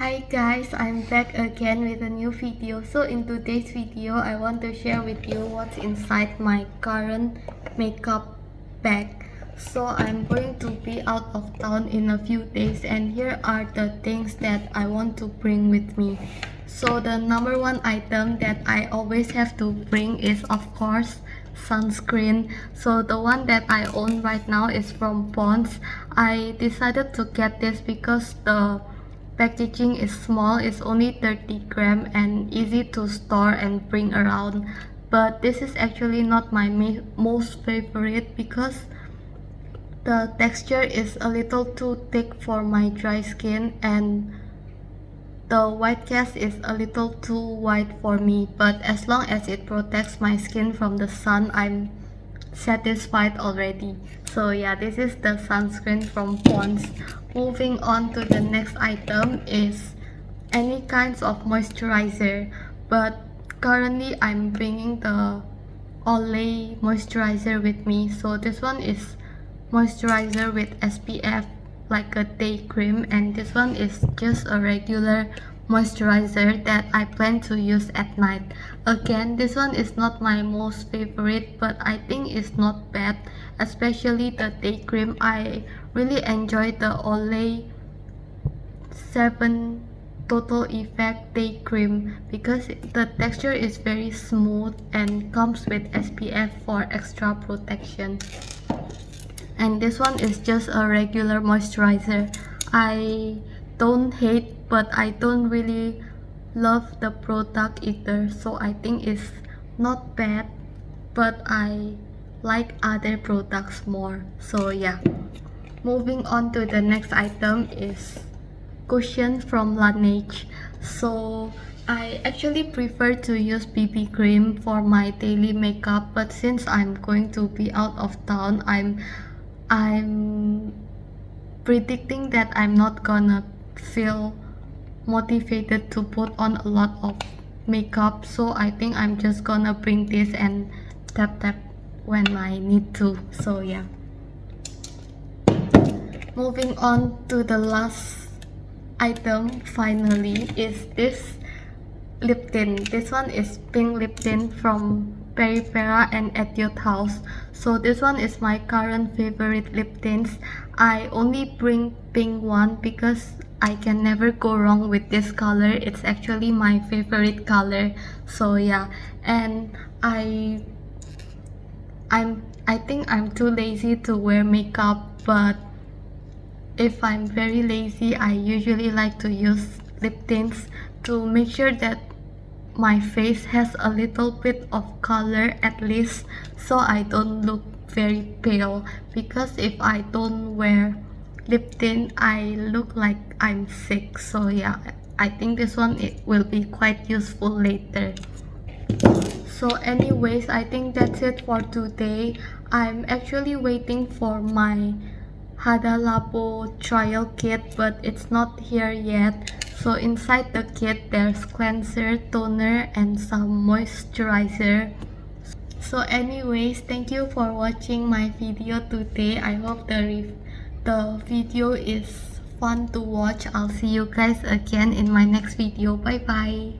Hi guys, I'm back again with a new video. So in today's video, I want to share with you what's inside my current makeup bag. So I'm going to be out of town in a few days, and here are the things that I want to bring with me. So the number one item that I always have to bring is of course sunscreen. So the one that I own right now is from Pond's. I decided to get this because the packaging is small, it's only 30 gram and easy to store and bring around. But this is actually not my most favorite because the texture is a little too thick for my dry skin, and the white cast is a little too white for me. But as long as it protects my skin from the sun, I'm satisfied already. So yeah, this is the sunscreen from Pond's. Moving on to the next item is any kinds of moisturizer, but currently I'm bringing the Olay moisturizer with me. So this one is moisturizer with SPF, like a day cream, and this one is just a regular moisturizer that I plan to use at night. Again, this one is not my most favorite, but I think it's not bad, especially the day cream. I really enjoy the Olay 7 Total Effect Day Cream because the texture is very smooth and comes with SPF for extra protection. And this one is just a regular moisturizer. I don't hate, but I don't really love the product either, so I think it's not bad, but I like other products more. So yeah, moving on to the next item is cushion from Laneige. So I actually prefer to use BB cream for my daily makeup, but since I'm going to be out of town, I'm predicting that I'm not gonna feel motivated to put on a lot of makeup, so I think I'm just gonna bring this and tap when I need to. So yeah, moving on to the last item finally is this lip tint. This one is pink lip tint from Peripera and Etude House. So this one is my current favorite lip tints. I only bring pink one because I can never go wrong with this color. It's actually my favorite color. So yeah, and I think I'm too lazy to wear makeup, but if I'm very lazy, I usually like to use lip tints to make sure that my face has a little bit of color at least, so I don't look very pale, because if I don't wear lip tint I look like I'm sick. So yeah, I think this one it will be quite useful later. So anyways, I think that's it for today. I'm actually waiting for my Hada Labo trial kit, but it's not here yet. So inside the kit there's cleanser, toner, and some moisturizer. So anyways, thank you for watching my video today. I hope the video is fun to watch. I'll see you guys again in my next video. Bye bye.